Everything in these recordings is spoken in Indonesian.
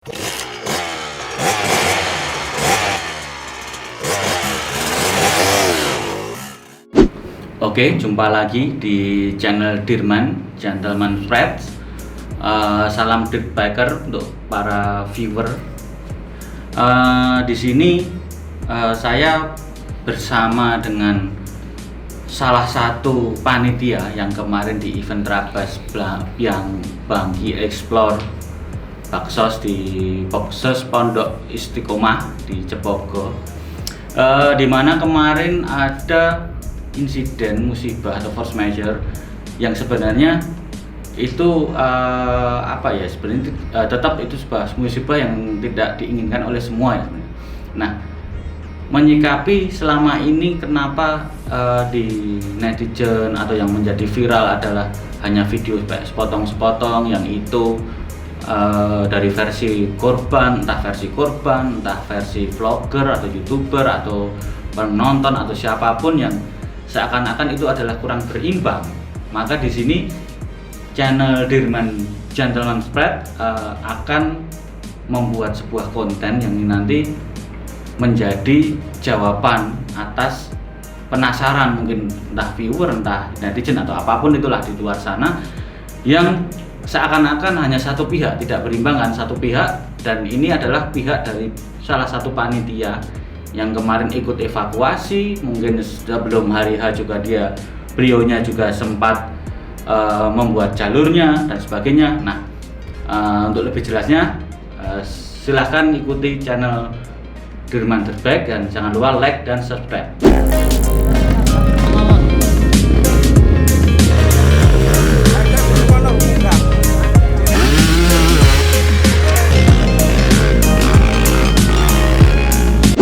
Oke, jumpa lagi di channel Dirman Gentleman Spreads. Salam dirt biker untuk para viewer. Di sini saya bersama dengan salah satu panitia yang kemarin di event Trabas yang Bangki Explore Baksos di Popsos Pondok Istiqomah di Cepogo, dimana kemarin ada insiden musibah atau force majeure yang sebenarnya itu sebenarnya tetap itu sebuah musibah yang tidak diinginkan oleh semua ya. Nah, menyikapi selama ini kenapa di netizen atau yang menjadi viral adalah hanya video sepotong-sepotong yang itu dari versi korban, entah versi vlogger atau youtuber atau penonton atau siapapun yang seakan-akan itu adalah kurang berimbang. Maka di sini channel Dirman Gentleman Spread akan membuat sebuah konten yang nanti menjadi jawaban atas penasaran mungkin entah viewer, entah netizen atau apapun itulah di luar sana yang seakan-akan hanya satu pihak, tidak berimbang kan satu pihak, dan ini adalah pihak dari salah satu panitia yang kemarin ikut evakuasi. Mungkin sebelum hari H juga beliaunya juga sempat membuat jalurnya dan sebagainya. Nah, untuk lebih jelasnya silahkan ikuti channel Dirman Terbaik dan jangan lupa like dan subscribe.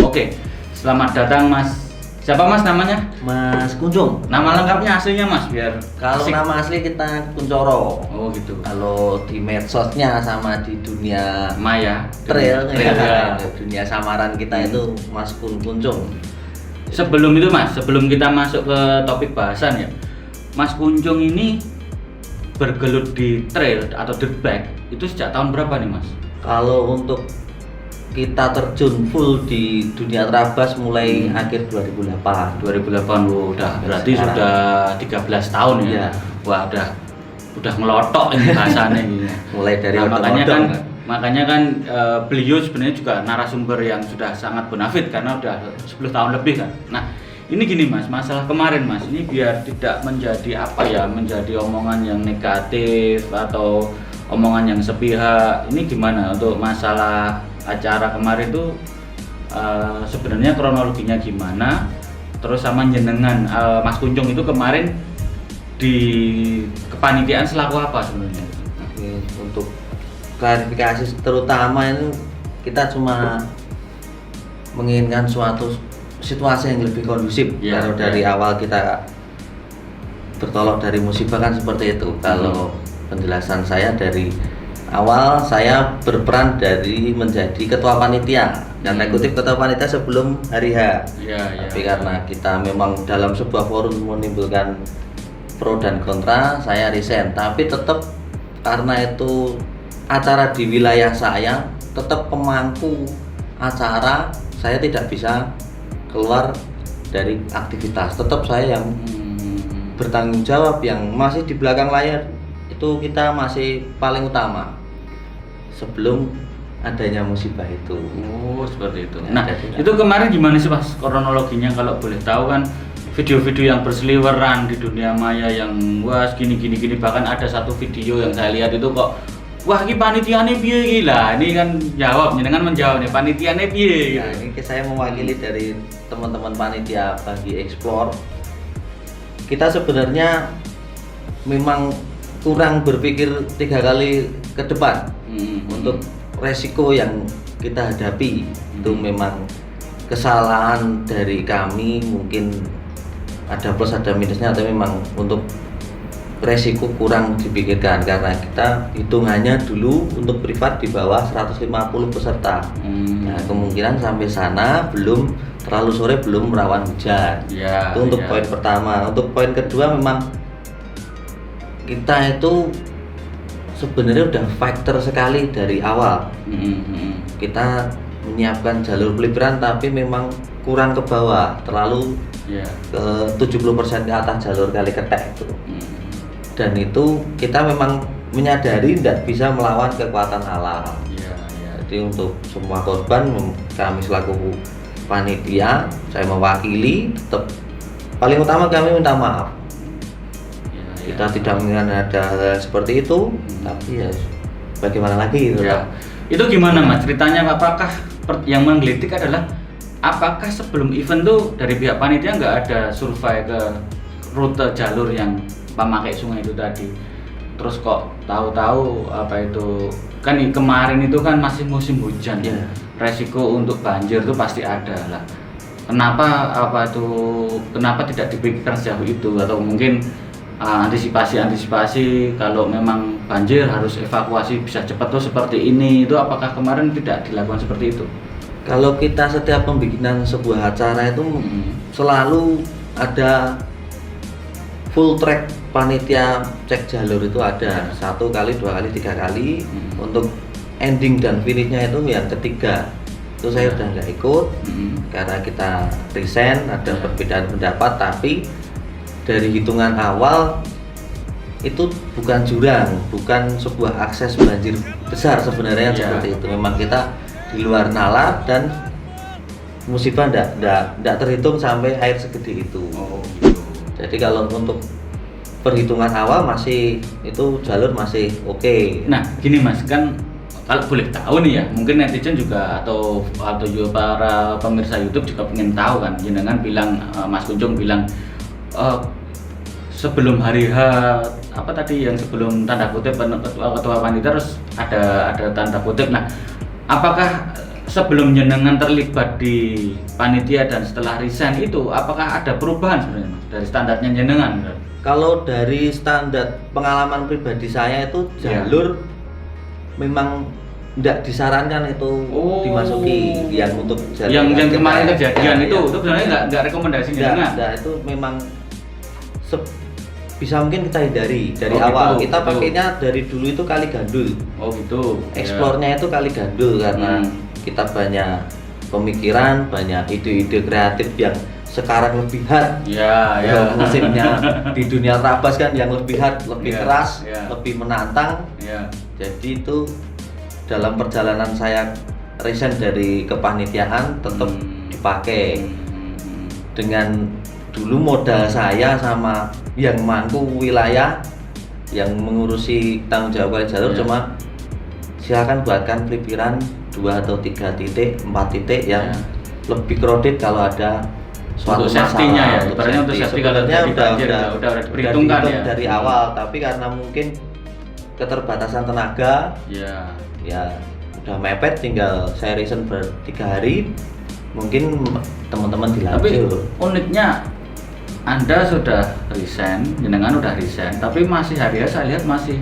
Oke, selamat datang Mas. Siapa Mas namanya? Mas Kunjung. Nama lengkapnya aslinya Mas, biar Kalau asik. nama asli kita Kuncoro. Oh gitu. Kalau di medsosnya sama di dunia Maya. trail, ya. dunia samaran kita itu Mas Kunjung. Sebelum itu Mas, sebelum kita masuk ke topik bahasan ya, Mas Kunjung ini bergelut di trail atau dirt bike itu sejak tahun berapa nih Mas? Kalau untuk kita terjun full di dunia Trabas mulai akhir 2008. 2008, udah berarti Sekarang. sudah 13 tahun ya. Iya. Wah, udah ngelotok ini bahasanya ini. Mulai dari Nah, odong-odong. makanya kan beliau sebenarnya juga narasumber yang sudah sangat bonafit karena udah 10 tahun lebih kan. Nah, ini gini Mas, masalah kemarin Mas, ini biar tidak menjadi menjadi omongan yang negatif atau omongan yang sepihak. Ini gimana untuk masalah acara kemarin itu sebenarnya kronologinya gimana? Terus sama jenengan Mas Kunjung itu kemarin di kepanitiaan selaku apa sebenarnya? Oke, untuk klarifikasi terutama itu kita cuma menginginkan suatu situasi yang lebih kondusif. Ya, Kalau dari awal kita bertolak dari musibah kan seperti itu. Kalau penjelasan saya dari awal, saya berperan dari menjadi ketua panitia, karena kutip ketua panitia sebelum hari H. Tapi karena kita memang dalam sebuah forum menimbulkan pro dan kontra, saya resign. Tapi tetap karena itu acara di wilayah saya, tetap pemangku acara, saya tidak bisa keluar dari aktivitas. Tetap saya yang bertanggung jawab, yang masih di belakang layar itu kita masih paling utama sebelum adanya musibah itu. Oh, seperti itu. Nah, itu kemarin gimana sih Mas kronologinya kalau boleh tahu kan? Video-video yang berseliweran di dunia maya yang wah gini bahkan ada satu video yang saya lihat itu kok wah ini panitiane piye iki lah. Ini kan jenengan menjawab nih panitiane piye. Nah, ini saya mewakili dari teman-teman panitia Bangki Explore. Kita sebenarnya memang kurang berpikir 3 kali ke depan untuk resiko yang kita hadapi. Itu memang kesalahan dari kami, mungkin ada plus ada minusnya, atau memang untuk resiko kurang dipikirkan karena kita hitungannya dulu untuk privat di bawah 150 peserta. Nah, kemungkinan sampai sana belum terlalu sore, belum rawan hujan. Itu untuk poin pertama. Untuk poin kedua, memang kita itu sebenarnya udah fighter sekali dari awal. Kita menyiapkan jalur pelipiran tapi memang kurang ke bawah, terlalu ke 70% ke atas jalur Kaliketek itu. Dan itu kita memang menyadari tidak bisa melawan kekuatan alam. Jadi untuk semua korban, kami selaku panitia, saya mewakili, tetap paling utama kami minta maaf. Kita tidak menginginkan ada hal seperti itu, tapi ya bagaimana lagi gitu. Itu gimana Mas ceritanya? Apakah yang menggelitik adalah apakah sebelum event tuh dari pihak panitia nggak ada survei ke rute jalur yang pemakai sungai itu tadi? Terus kok tahu-tahu apa itu kan kemarin itu kan masih musim hujan, resiko untuk banjir itu pasti ada lah. Kenapa tidak dipikirkan sejauh itu, atau mungkin antisipasi kalau memang banjir harus evakuasi bisa cepat tuh seperti ini, itu apakah kemarin tidak dilakukan seperti itu? Kalau kita setiap pembikinan sebuah acara itu selalu ada full track, panitia cek jalur itu ada 1 kali, 2 kali, 3 kali. Untuk ending dan finishnya itu yang ketiga itu saya udah nggak ikut karena kita resign, ada perbedaan pendapat. Tapi dari hitungan awal itu bukan jurang, bukan sebuah akses banjir besar sebenarnya seperti itu. Memang kita di luar nalar dan musibah enggak terhitung sampai air segede itu. Jadi kalau untuk perhitungan awal masih itu jalur masih oke. Nah gini Mas, kan kalau boleh tahu nih ya, mungkin netizen juga atau juga para pemirsa YouTube juga pengen tahu kan, jenengan bilang Mas Kunjung bilang sebelum hari H apa tadi yang sebelum tanda kutip ketua panitia terus ada tanda kutip. Nah, apakah sebelum jenengan terlibat di panitia dan setelah resign itu apakah ada perubahan sebenarnya Mas dari standarnya jenengan? Kalau dari standar pengalaman pribadi saya itu jalur memang tidak disarankan itu dimasuki yang untuk jalur yang kemarin kejadian itu sebenarnya nggak rekomendasi jenengan. Itu memang bisa mungkin kita hindari dari awal. Gitu, kita pakainya dari dulu itu kali gandul. Eksplornya itu kali gandul karena kita banyak pemikiran, banyak ide-ide kreatif yang sekarang lebih hard. Musimnya di dunia Trabas kan yang lebih hard, lebih keras, lebih menantang. Jadi itu dalam perjalanan saya resign dari kepanitiaan tetap dipakai dengan dulu modal saya sama yang mangku wilayah yang mengurusi tanggung jawab jalur cuma silakan buatkan pelipiran 2 atau 3 titik, 4 titik yang lebih crowded kalau ada suatu masalah. Untuk safety kalau udah diperhitungkan ya dari awal, tapi karena mungkin keterbatasan tenaga ya udah mepet, tinggal saya resign ber 3 hari, mungkin teman-teman dilanjut. Tapi uniknya Anda sudah resign, jenengan udah resign, tapi masih hari ya saya lihat masih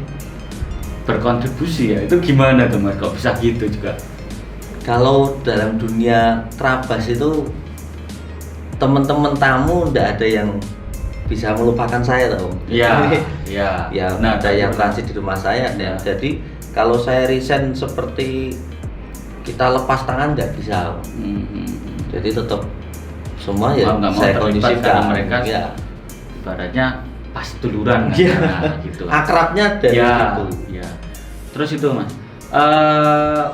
berkontribusi ya. Itu gimana tuh Mas? Kok bisa gitu juga? Kalau dalam dunia Trabas itu teman-teman tamu ndak ada yang bisa melupakan saya tau. Nah, ada yang transit di rumah saya. Jadi kalau saya resign seperti kita lepas tangan nggak bisa. Jadi tetap semua saya kondisikan mereka. Ibaratnya pas duluran gitu. Akrabnya dari itu. Terus itu Mas,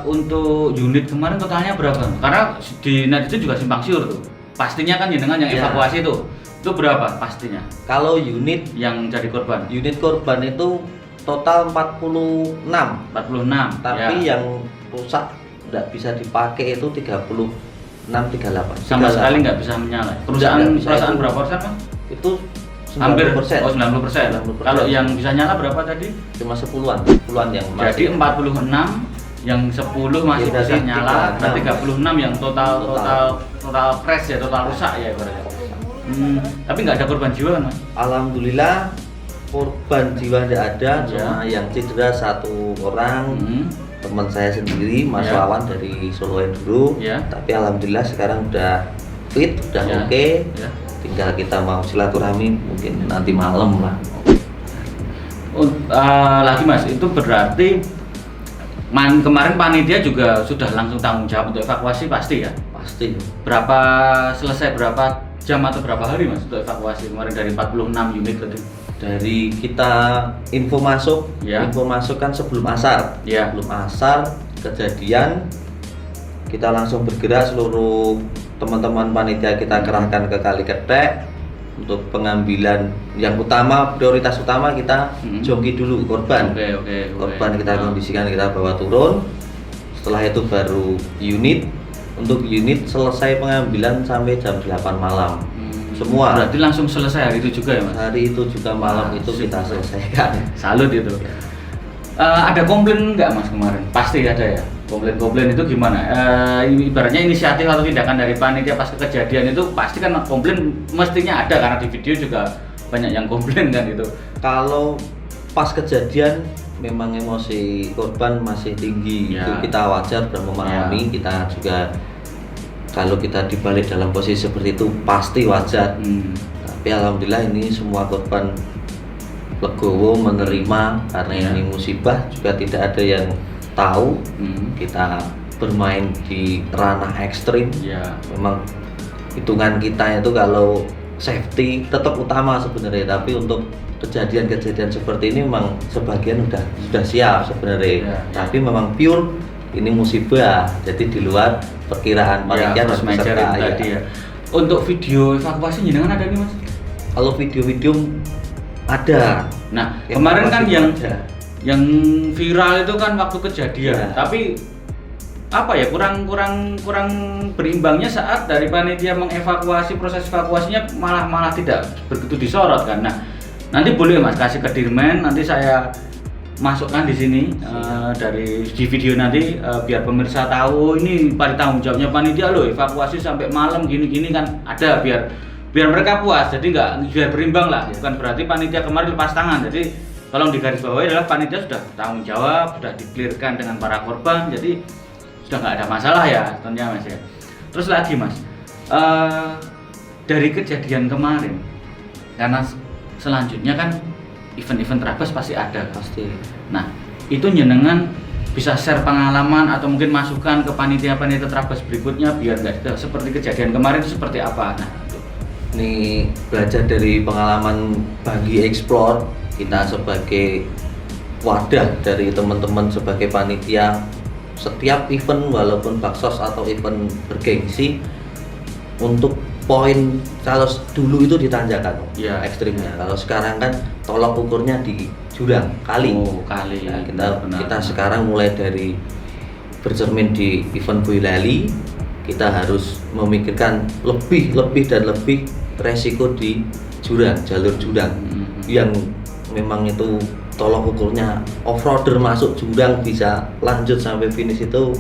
untuk unit kemarin totalnya berapa? Karena di netizen juga simpang siur tuh. Pastinya kan jenengan yang evakuasi itu berapa pastinya? Kalau unit yang jadi korban? Unit korban itu total 46. Tapi yang rusak nggak bisa dipakai itu 36-38. Sama sekali nggak bisa menyala. Perusahaan berapa persen Mas? Itu 90%. Hampir 90%. Kalau yang bisa nyala berapa tadi? Cuma 10-an yang masih. Jadi 46 yang 10 masih bisa nyala, dan 36 yang total crash ya, total rusak ya ibaratnya. Tapi nggak ada korban jiwa kan Mas? Alhamdulillah korban jiwa tidak ada, cuma yang cedera 1 orang. Teman saya sendiri, Mas Wawan dari Solo dulu. Tapi alhamdulillah sekarang udah fit, udah oke. Tinggal kita mau silaturahmi mungkin nanti malam lah. Lagi Mas, itu berarti kemarin panitia juga sudah langsung tanggung jawab untuk evakuasi pasti ya? Pasti. Selesai berapa jam atau berapa hari Mas untuk evakuasi kemarin dari 46 unit tadi? Dari kita info masuk kan sebelum asar. Ya. Sebelum asar kejadian, kita langsung bergerak, seluruh teman-teman panitia kita kerahkan ke Kali Ketek untuk pengambilan. Yang utama, prioritas utama kita joki dulu korban. Korban kita kondisikan, kita bawa turun. Setelah itu baru unit. Untuk unit selesai pengambilan sampai jam 8 malam. Semua. Berarti langsung selesai hari itu juga ya Mas? Hari itu juga malam itu kita selesaikan. Salut itu. Ada komplain nggak Mas kemarin? Pasti ada ya. Komplain itu gimana? Ibaratnya inisiatif atau tindakan dari panitia pas kejadian itu pasti kan komplain mestinya ada, karena di video juga banyak yang komplain kan itu. Kalau pas kejadian memang emosi korban masih tinggi, itu kita wajar dan memahami. Kita juga kalau kita dibalik dalam posisi seperti itu pasti wajar. Tapi alhamdulillah ini semua korban legowo menerima, karena ini musibah, juga tidak ada yang tahu. Kita bermain di ranah ekstrim. Memang hitungan kita itu kalau safety tetap utama sebenarnya, tapi untuk kejadian-kejadian seperti ini memang sebagian sudah siap sebenarnya. Tapi memang pure ini musibah, jadi di luar perkiraan panitia dan peserta tadi ya. Untuk video evakuasi jenengan ada nih Mas? Kalau video-video ada. Nah, kemarin kan yang viral itu kan waktu kejadian, tapi apa ya, kurang berimbangnya saat dari panitia mengevakuasi, proses evakuasinya malah tidak begitu disorot kan. Nah, nanti boleh Mas kasih ke Dirmen, nanti saya masukkan di sini di video nanti, biar pemirsa tahu ini pada tanggung jawabnya panitia loh, evakuasi sampai malam gini-gini kan ada, biar mereka puas, jadi biar berimbang lah. Bukan berarti panitia kemarin lepas tangan. Jadi tolong digarisbawahi adalah panitia sudah tanggung jawab, sudah di-clearkan dengan para korban, jadi sudah nggak ada masalah ya tentunya Mas ya. Terus lagi Mas, dari kejadian kemarin, karena selanjutnya kan event-event Trabas pasti ada. Pasti. Nah, itu jenengan bisa share pengalaman atau mungkin masukan ke panitia-panitia Trabas berikutnya biar nggak seperti kejadian kemarin itu seperti apa. Nah, ini belajar dari pengalaman Bagi Explore, kita sebagai wadah dari teman-teman sebagai panitia, setiap event walaupun baksos atau event bergengsi, untuk poin kalau dulu itu ditanjakan ekstrimnya. Kalau sekarang kan tolak ukurnya di jurang kali. Nah, kita sekarang mulai dari bercermin di event Boyolali, kita harus memikirkan lebih dan lebih resiko di jurang, jalur jurang yang memang itu tolak ukurnya off-roader masuk jurang bisa lanjut sampai finish itu.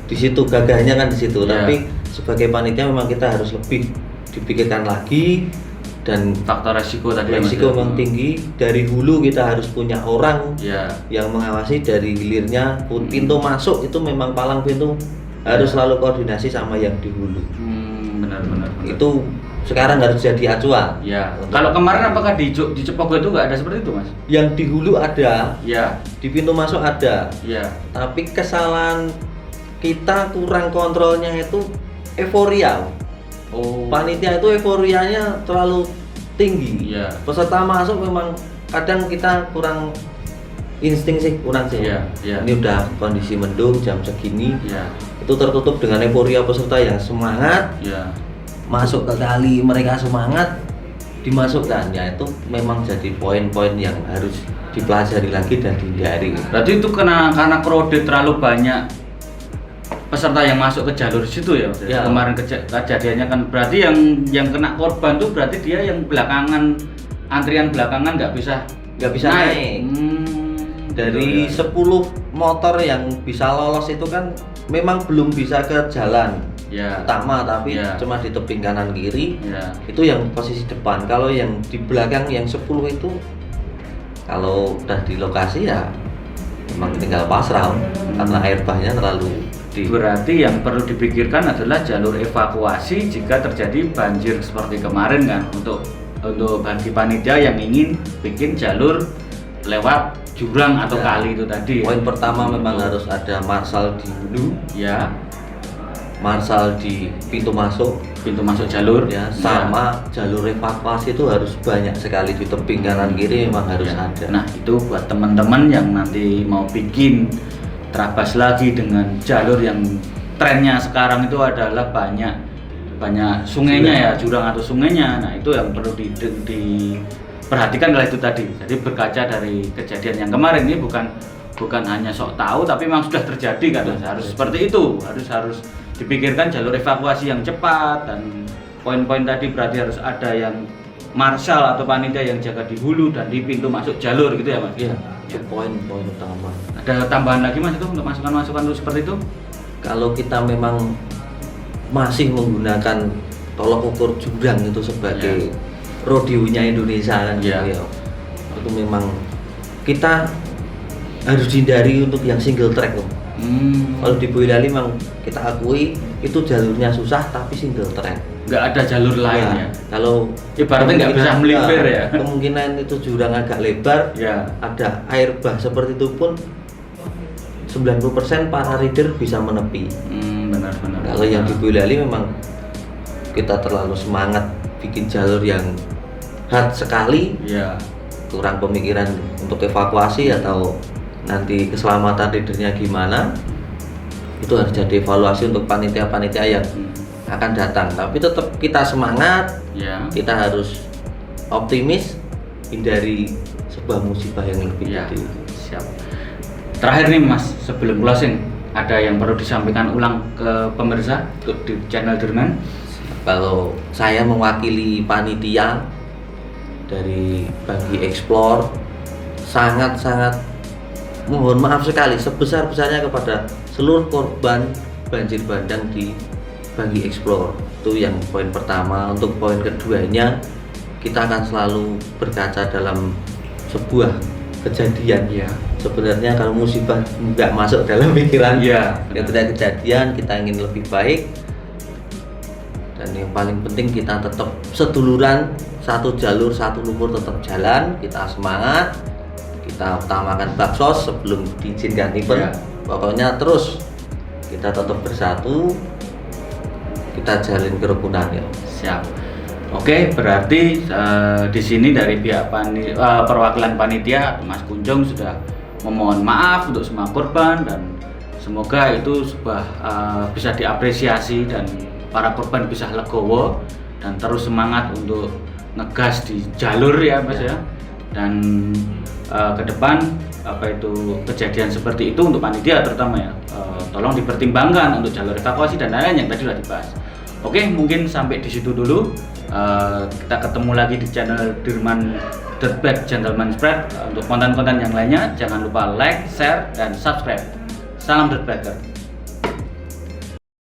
Di situ gagahnya kan di situ. Tapi sebagai panitia memang kita harus lebih dipikirkan lagi, dan faktor resiko memang tinggi. Dari hulu kita harus punya orang yang mengawasi, dari hilirnya pintu masuk itu memang palang pintu harus selalu koordinasi sama yang di hulu. Benar. Itu sekarang harus jadi acuan. Kalau kemarin apakah di Cepogo itu nggak ada seperti itu Mas? Yang di hulu ada, di pintu masuk ada. Tapi kesalahan kita kurang kontrolnya itu euforia. Panitia itu euforianya terlalu tinggi. Peserta masuk memang kadang kita kurang insting sih. Ini udah kondisi mendung jam segini. Itu tertutup dengan euforia peserta yang semangat. Masuk ke kali mereka semangat, dimasukkan, ya itu memang jadi poin-poin yang harus dipelajari lagi dan dihindari. Berarti itu karena crowded, terlalu banyak peserta yang masuk ke jalur situ ya, Kemarin kejadiannya kan berarti yang kena korban tuh berarti dia yang belakangan, antrian belakangan nggak bisa naik. Dari 10 motor yang bisa lolos itu kan memang belum bisa ke jalan utama, tapi cuma di tebing kanan kiri. Itu yang posisi depan. Kalau yang di belakang yang 10 itu kalau udah di lokasi ya memang tinggal pasrah karena air bahnya terlalu Berarti yang perlu dipikirkan adalah jalur evakuasi jika terjadi banjir seperti kemarin kan, untuk bagi panitia yang ingin bikin jalur lewat jurang atau Ya. kali itu tadi. Poin pertama memang harus ada marshal di hulu, ya, marshal di pintu masuk, pintu masuk jalur ya, sama jalur evakuasi itu harus banyak sekali di tebing kanan kiri memang harus Ya. ada. Nah, itu buat teman-teman yang nanti mau bikin trabas lagi dengan jalur yang trennya sekarang itu adalah banyak sungainya ya, jurang atau sungainya. Nah, itu yang perlu diperhatikan adalah itu tadi. Jadi berkaca dari kejadian yang kemarin ini bukan hanya sok tahu, tapi memang sudah terjadi kan. Harus seperti itu, harus dipikirkan jalur evakuasi yang cepat, dan poin-poin tadi berarti harus ada yang marshal atau panitia yang jaga di hulu dan di pintu masuk jalur gitu ya Mas? Iya, itu poin-poin utama. Ada tambahan lagi Mas itu untuk masukan-masukan untuk seperti itu? Kalau kita memang masih menggunakan tolok ukur jurang itu sebagai rodeonya Indonesia kan Ya. gitu ya. Itu memang kita harus dihindari untuk yang single track loh. Kalau di Boyolali memang kita akui itu jalurnya susah tapi single track. Nggak ada jalur lain Nah, ya? Kalau Ibaratnya nggak bisa kemungkinan- melipir ya? Kemungkinan itu jurang agak lebar, Ya. ada air bah seperti itu pun 90% para rider bisa menepi. Benar-benar. Kalau yang di Boyolali memang kita terlalu semangat bikin jalur yang hard sekali, Ya. kurang pemikiran untuk evakuasi atau nanti keselamatan ridernya gimana, itu harus jadi evaluasi untuk panitia-panitia yang akan datang. Tapi tetap kita semangat, Ya. kita harus optimis, hindari sebuah musibah yang lebih Ya. gede. Siap. Terakhir nih Mas, sebelum closing, ada yang perlu disampaikan ulang ke pemirsa untuk di channel Dirman? Kalau saya mewakili panitia dari Banggi Explore, sangat-sangat mohon maaf sekali sebesar-besarnya kepada seluruh korban banjir bandang di Banggi Explore. Itu yang poin pertama. Untuk poin keduanya, kita akan selalu berkaca dalam sebuah kejadian. Ya. Sebenarnya kalau musibah nggak masuk dalam pikiran, Iya, ketika kejadian kita ingin lebih baik, dan yang paling penting kita tetap seduluran, satu jalur satu lumpur tetap jalan, kita semangat, kita utamakan baksos sebelum diizinkan event. Iya. Pokoknya terus kita tetap bersatu, kita jalin kerukunan ya. Siap. Oke, berarti di sini dari pihak perwakilan panitia Mas Kunjung sudah memohon maaf untuk semua korban, dan semoga itu bisa diapresiasi dan para korban bisa legowo dan terus semangat untuk ngegas di jalur ya Mas ya. Dan ke depan kejadian seperti itu untuk panitia terutama ya, tolong dipertimbangkan untuk jalur evakuasi dan lain-lain yang tadi sudah dibahas. Oke, mungkin sampai di situ dulu. Kita ketemu lagi di channel Dirman Dirtbag Gentleman Spread. Untuk konten-konten yang lainnya jangan lupa like, share, dan subscribe. Salam Dirtbagger.